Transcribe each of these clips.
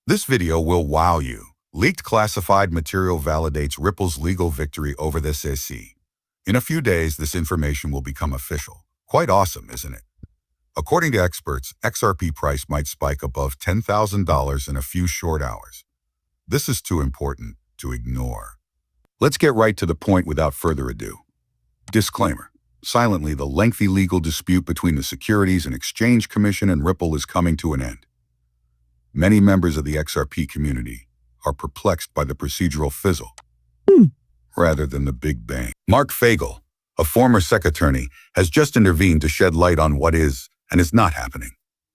This video will wow you. Leaked classified material validates Ripple's legal victory over the SEC. In a few days, this information will become official. Quite awesome, isn't it? According to experts, XRP price might spike above $10,000 in a few short hours. This is too important to ignore. Let's get right to the point without further ado. Disclaimer. Silently, the lengthy legal dispute between the Securities and Exchange Commission and Ripple is coming to an end. Many members of the XRP community are perplexed by the procedural fizzle, rather than the Big Bang. Mark Fagel, a former SEC attorney, has just intervened to shed light on what is and is not happening.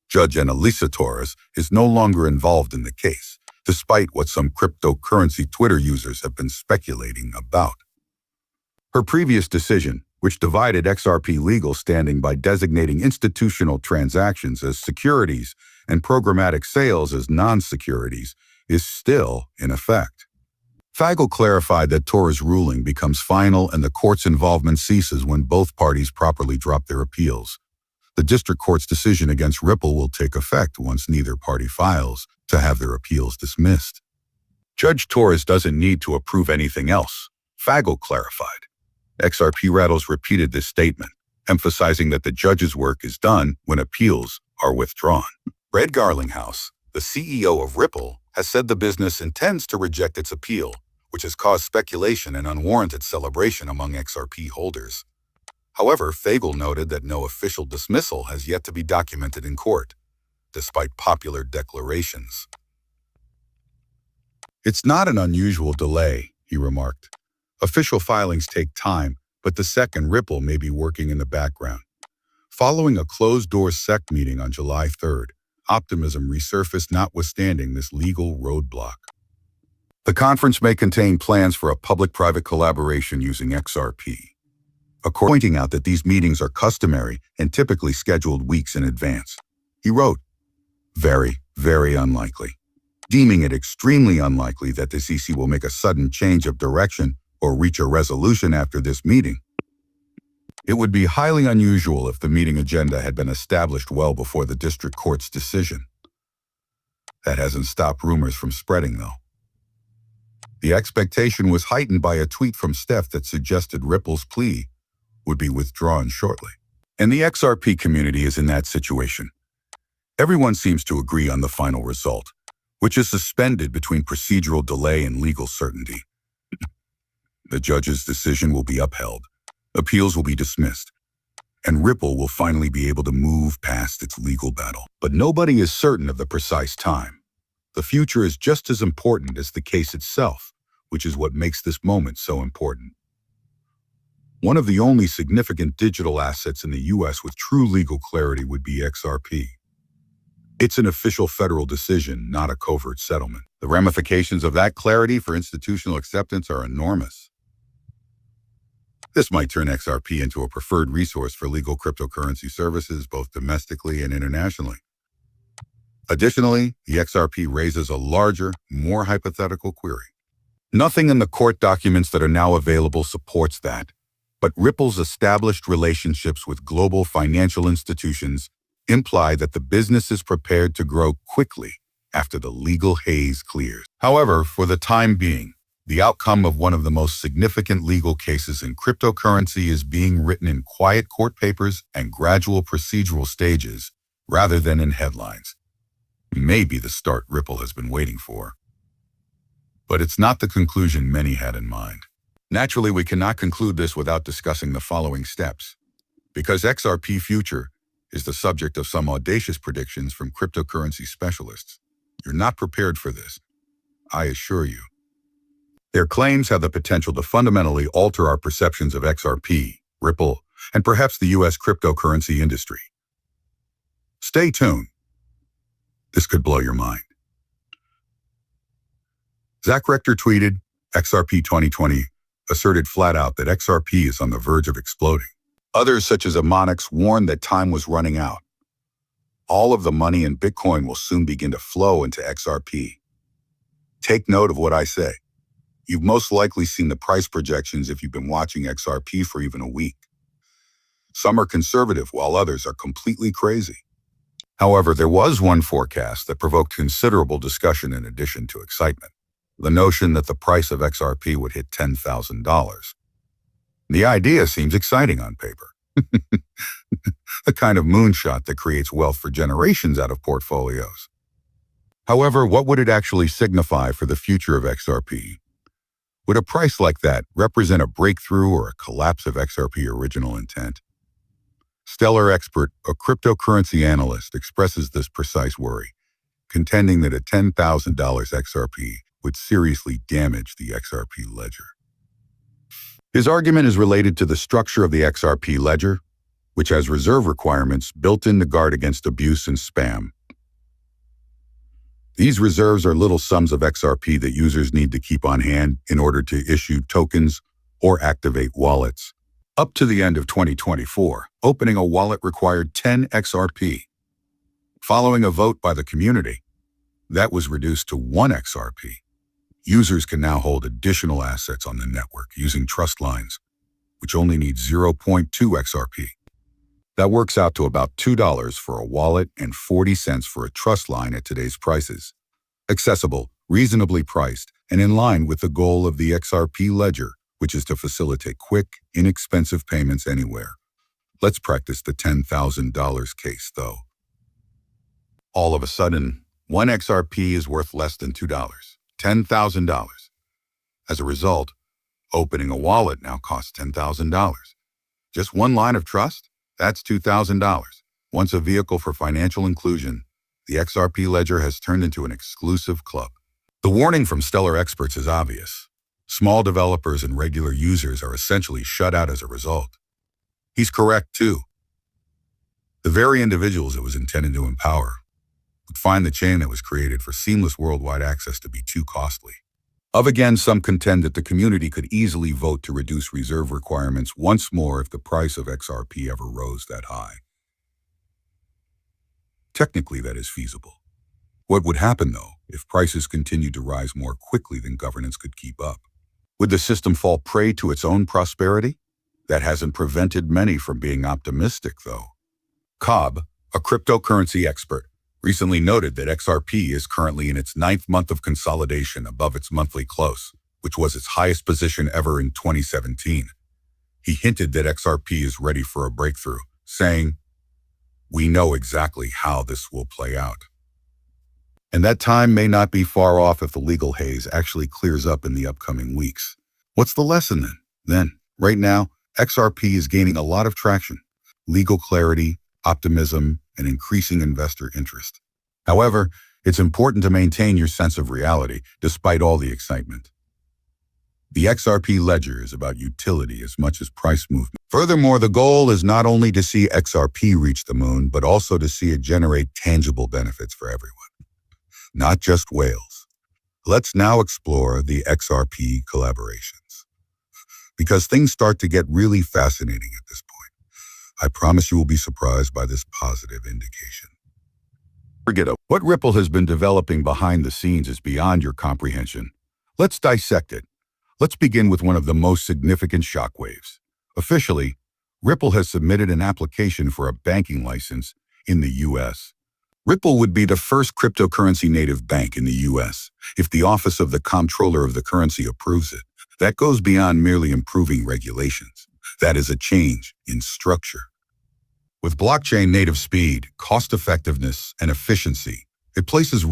Judge Annalisa Torres is no longer involved in the case, despite what some cryptocurrency Twitter users have been speculating about. Her previous decision, which divided XRP legal standing by designating institutional transactions as securities and programmatic sales as non-securities, is still in effect. Fagel clarified that Torres' ruling becomes final and the court's involvement ceases when both parties properly drop their appeals. The district court's decision against Ripple will take effect once neither party files to have their appeals dismissed. Judge Torres doesn't need to approve anything else, Fagel clarified. XRP Rattles repeated this statement, emphasizing that the judge's work is done when appeals are withdrawn. Brad Garlinghouse, the CEO of Ripple, has said the business intends to reject its appeal, which has caused speculation and unwarranted celebration among XRP holders. However, Fagel noted that no official dismissal has yet to be documented in court, despite popular declarations. "It's not an unusual delay," he remarked. "Official filings take time, but the SEC and Ripple may be working in the background." Following a closed-door SEC meeting on July 3rd, optimism resurfaced notwithstanding this legal roadblock. The conference may contain plans for a public-private collaboration using XRP, pointing out that these meetings are customary and typically scheduled weeks in advance. He wrote, "Very, very unlikely," deeming it extremely unlikely that the SEC will make a sudden change of direction or reach a resolution after this meeting. It would be highly unusual if the meeting agenda had been established well before the district court's decision. That hasn't stopped rumors from spreading, though. The expectation was heightened by a tweet from Steph that suggested Ripple's plea would be withdrawn shortly. And the XRP community is in that situation. Everyone seems to agree on the final result, which is suspended between procedural delay and legal certainty. The judge's decision will be upheld, appeals will be dismissed, and Ripple will finally be able to move past its legal battle. But nobody is certain of the precise time. The future is just as important as the case itself, which is what makes this moment so important. One of the only significant digital assets in the U.S. with true legal clarity would be XRP. It's an official federal decision, not a covert settlement. The ramifications of that clarity for institutional acceptance are enormous. This might turn XRP into a preferred resource for legal cryptocurrency services, both domestically and internationally. Additionally, the XRP raises a larger, more hypothetical query. Nothing in the court documents that are now available supports that, but Ripple's established relationships with global financial institutions imply that the business is prepared to grow quickly after the legal haze clears. However, for the time being, the outcome of one of the most significant legal cases in cryptocurrency is being written in quiet court papers and gradual procedural stages, rather than in headlines. It may be the start Ripple has been waiting for. But it's not the conclusion many had in mind. Naturally, we cannot conclude this without discussing the following steps. Because XRP future is the subject of some audacious predictions from cryptocurrency specialists. You're not prepared for this, I assure you. Their claims have the potential to fundamentally alter our perceptions of XRP, Ripple, and perhaps the U.S. cryptocurrency industry. Stay tuned. This could blow your mind. Zach Rector tweeted, XRP 2020 asserted flat out that XRP is on the verge of exploding. Others, such as Amonix, warned that time was running out. All of the money in Bitcoin will soon begin to flow into XRP. Take note of what I say. You've most likely seen the price projections if you've been watching XRP for even a week. Some are conservative, while others are completely crazy. However, there was one forecast that provoked considerable discussion in addition to excitement: the notion that the price of XRP would hit $10,000. The idea seems exciting on paper. The kind of moonshot that creates wealth for generations out of portfolios. However, what would it actually signify for the future of XRP? Would a price like that represent a breakthrough or a collapse of XRP original intent? Stellar Expert, a cryptocurrency analyst, expresses this precise worry, contending that a $10,000 XRP would seriously damage the XRP ledger. His argument is related to the structure of the XRP ledger, which has reserve requirements built in to guard against abuse and spam. These reserves are little sums of XRP that users need to keep on hand in order to issue tokens or activate wallets. Up to the end of 2024, opening a wallet required 10 XRP. Following a vote by the community, that was reduced to 1 XRP. Users can now hold additional assets on the network using trust lines, which only need 0.2 XRP. That works out to about $2 for a wallet and 40 cents for a trust line at today's prices. Accessible, reasonably priced, and in line with the goal of the XRP ledger, which is to facilitate quick, inexpensive payments anywhere. Let's practice the $10,000 case, though. All of a sudden, 1 XRP is worth less than $2, $10,000. As a result, opening a wallet now costs $10,000. Just one line of trust? That's $2,000. Once a vehicle for financial inclusion, the XRP ledger has turned into an exclusive club. The warning from Stellar Experts is obvious. Small developers and regular users are essentially shut out as a result. He's correct, too. The very individuals it was intended to empower would find the chain that was created for seamless worldwide access to be too costly. Again, some contend that the community could easily vote to reduce reserve requirements once more if the price of XRP ever rose that high. Technically, that is feasible. What would happen, though, if prices continued to rise more quickly than governance could keep up? Would the system fall prey to its own prosperity? That hasn't prevented many from being optimistic, though. Cobb, a cryptocurrency expert, recently noted that XRP is currently in its 9th month of consolidation above its monthly close, which was its highest position ever in 2017. He hinted that XRP is ready for a breakthrough, saying, "We know exactly how this will play out." And that time may not be far off if the legal haze actually clears up in the upcoming weeks. What's the lesson then? Right now, XRP is gaining a lot of traction, legal clarity, optimism, and increasing investor interest. However, it's important to maintain your sense of reality despite all the excitement. The XRP ledger is about utility as much as price movement. Furthermore, the goal is not only to see XRP reach the moon, but also to see it generate tangible benefits for everyone, not just whales. Let's now explore the XRP collaborations, because things start to get really fascinating at this point. I promise you will be surprised by this positive indication. What Ripple has been developing behind the scenes is beyond your comprehension. Let's dissect it. Let's begin with one of the most significant shockwaves. Officially, Ripple has submitted an application for a banking license in the U.S. Ripple would be the first cryptocurrency native bank in the U.S. if the Office of the Comptroller of the Currency approves it. That goes beyond merely improving regulations. That is a change in structure. With blockchain native speed, cost-effectiveness, and efficiency, it places